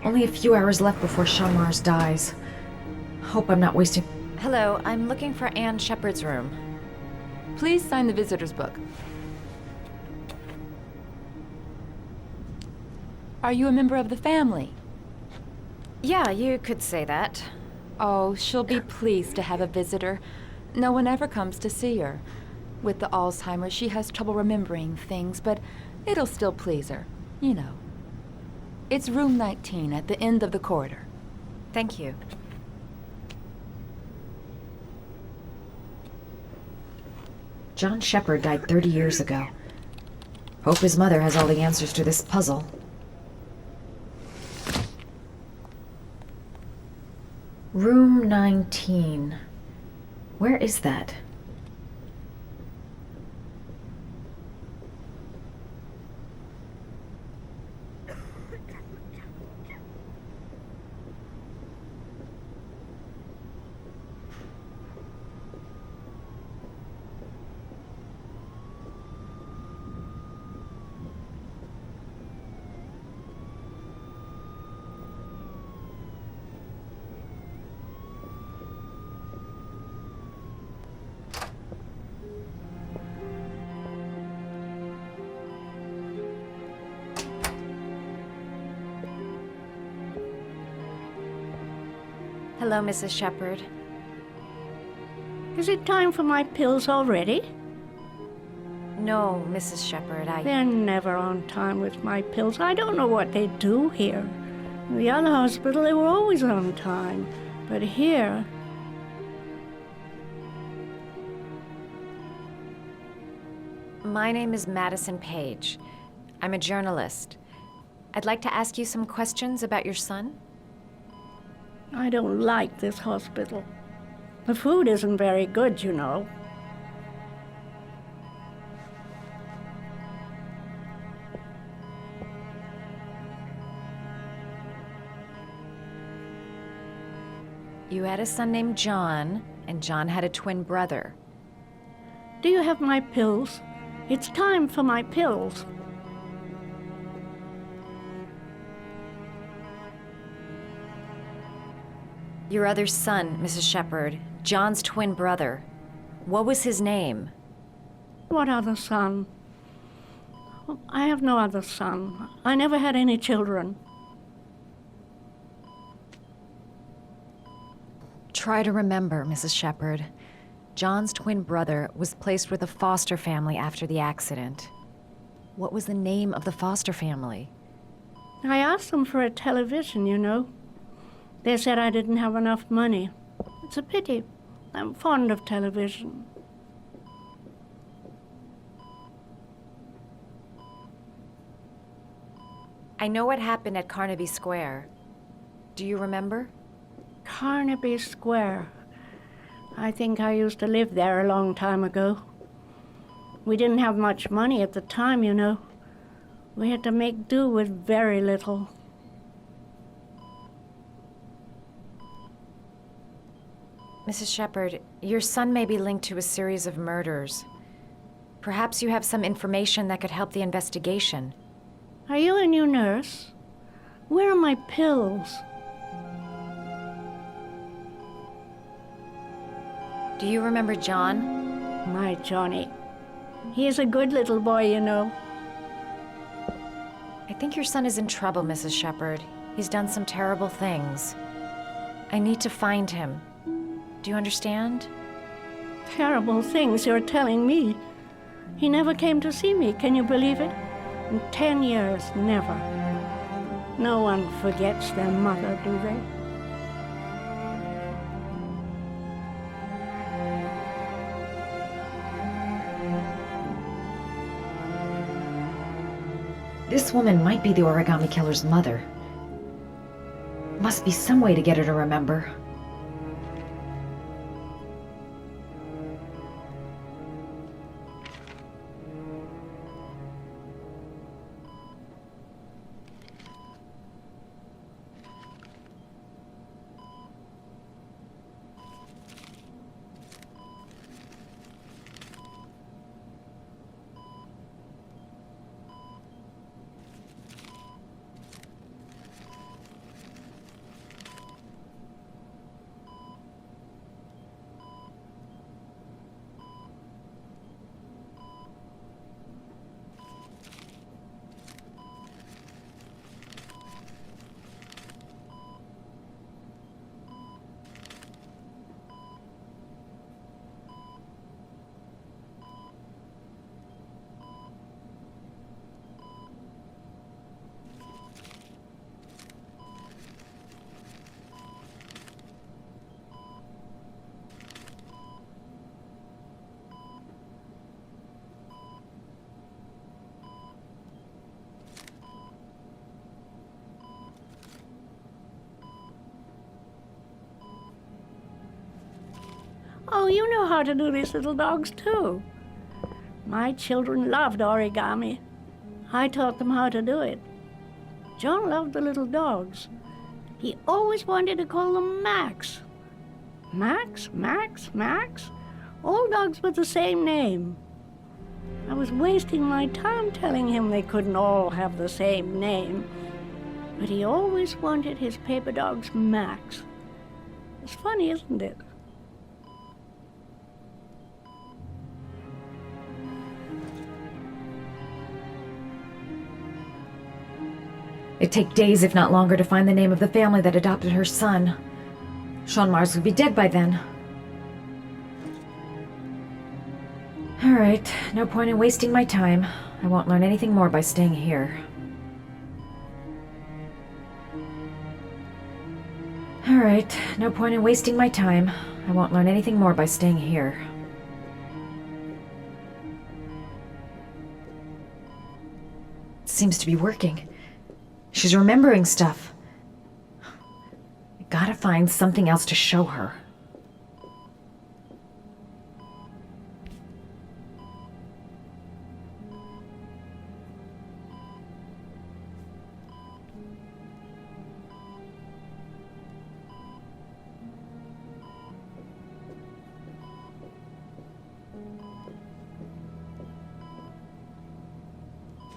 Only a few hours left before Shamar's dies. Hope I'm not wasting... Hello, I'm looking for Anne Sheppard's room. Please sign the visitor's book. Are you a member of the family? Yeah, you could say that. Oh, she'll be pleased to have a visitor. No one ever comes to see her. With the Alzheimer's, she has trouble remembering things, but it'll still please her, you know. It's room 19 at the end of the corridor. Thank you. John Sheppard died 30 years ago. Hope his mother has all the answers to this puzzle. Room 19. Where is that? Hello, Mrs. Sheppard. Is it time for my pills already? No, Mrs. Sheppard, They're never on time with my pills. I don't know what they do here. In the other hospital, they were always on time. But here... My name is Madison Page. I'm a journalist. I'd like to ask you some questions about your son. I don't like this hospital. The food isn't very good, you know. You had a son named John, and John had a twin brother. Do you have my pills? It's time for my pills. Your other son, Mrs. Sheppard, John's twin brother. What was his name? What other son? I have no other son. I never had any children. Try to remember, Mrs. Sheppard. John's twin brother was placed with a foster family after the accident. What was the name of the foster family? I asked them for a television, you know. They said I didn't have enough money. It's a pity. I'm fond of television. I know what happened at Carnaby Square. Do you remember? Carnaby Square. I think I used to live there a long time ago. We didn't have much money at the time, you know. We had to make do with very little. Mrs. Sheppard, your son may be linked to a series of murders. Perhaps you have some information that could help the investigation. Are you a new nurse? Where are my pills? Do you remember John? My Johnny. He is a good little boy, you know. I think your son is in trouble, Mrs. Sheppard. He's done some terrible things. I need to find him. Do you understand? Terrible things you're telling me. He never came to see me, can you believe it? In 10 years, never. No one forgets their mother, do they? This woman might be the origami killer's mother. Must be some way to get her to remember. Oh, you know how to do these little dogs, too. My children loved origami. I taught them how to do it. John loved the little dogs. He always wanted to call them Max. Max, Max, Max. All dogs with the same name. I was wasting my time telling him they couldn't all have the same name. But he always wanted his paper dogs Max. It's funny, isn't it? It'd take days, if not longer, to find the name of the family that adopted her son. Sean Mars would be dead by then. Alright, no point in wasting my time. I won't learn anything more by staying here. Alright, no point in wasting my time. I won't learn anything more by staying here. It seems to be working. She's remembering stuff. I gotta find something else to show her.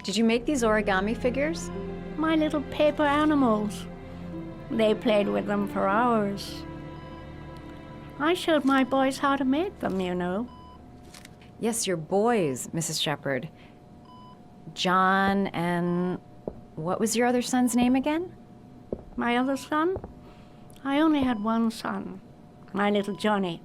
Did you make these origami figures? My little paper animals. They played with them for hours. I showed my boys how to make them, you know. Yes, your boys, Mrs. Sheppard. John and... what was your other son's name again? My other son? I only had one son, my little Johnny.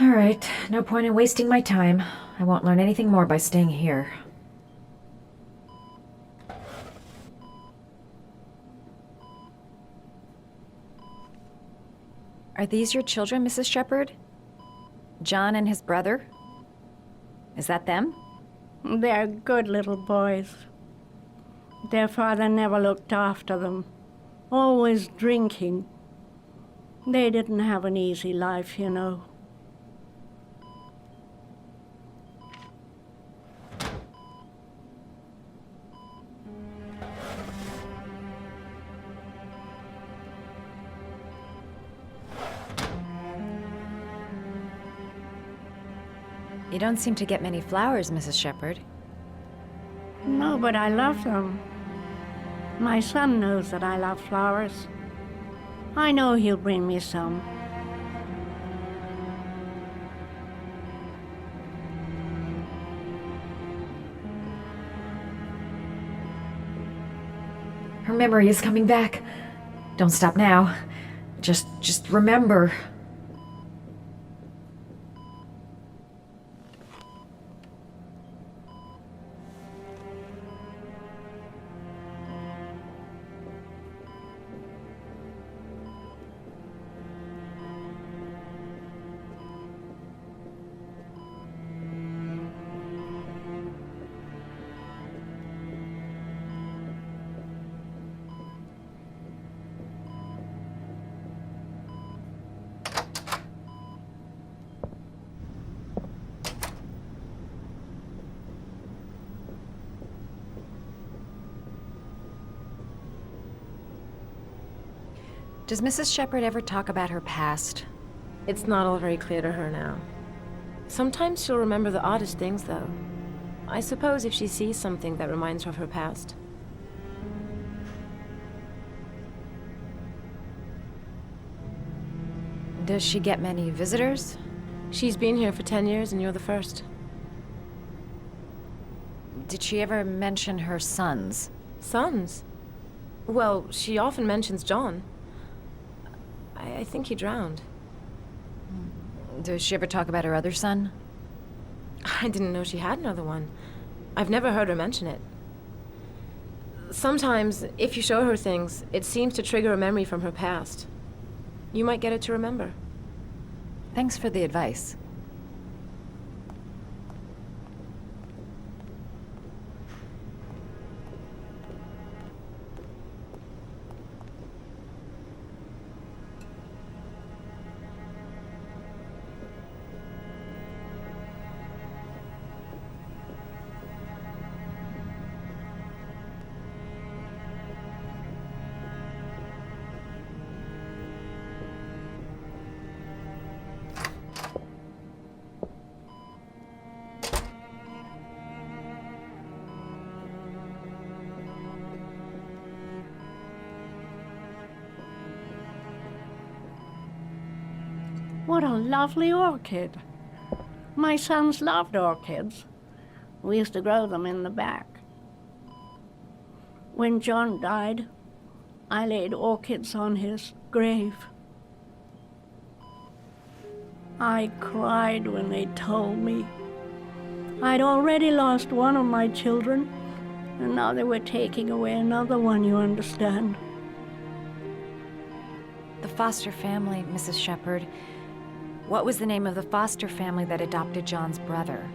Alright, no point in wasting my time. I won't learn anything more by staying here. Are these your children, Mrs. Sheppard? John and his brother? Is that them? They're good little boys. Their father never looked after them, always drinking. They didn't have an easy life, you know. You don't seem to get many flowers, Mrs. Sheppard. No, but I love them. My son knows that I love flowers. I know he'll bring me some. Her memory is coming back. Don't stop now. Just remember. Does Mrs. Sheppard ever talk about her past? It's not all very clear to her now. Sometimes she'll remember the oddest things, though. I suppose if she sees something that reminds her of her past. Does she get many visitors? She's been here for 10 years, and you're the first. Did she ever mention her sons? Sons? Well, she often mentions John. I think he drowned. Does she ever talk about her other son? I didn't know she had another one. I've never heard her mention it. Sometimes, if you show her things, it seems to trigger a memory from her past. You might get it to remember. Thanks for the advice. What a lovely orchid. My sons loved orchids. We used to grow them in the back. When John died, I laid orchids on his grave. I cried when they told me. I'd already lost one of my children, and now they were taking away another one, you understand. The foster family, Mrs. Sheppard. What was the name of the foster family that adopted John's brother?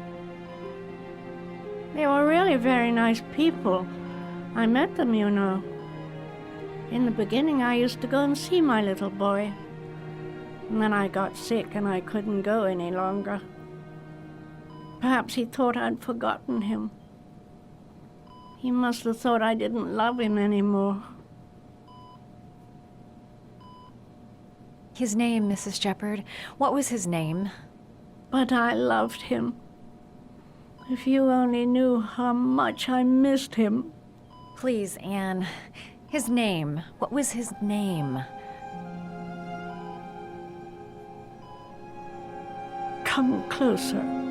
They were really very nice people. I met them, you know. In the beginning, I used to go and see my little boy. And then I got sick and I couldn't go any longer. Perhaps he thought I'd forgotten him. He must have thought I didn't love him anymore. His name, Mrs. Sheppard. What was his name? But I loved him. If you only knew how much I missed him. Please, Anne. His name. What was his name? Come closer.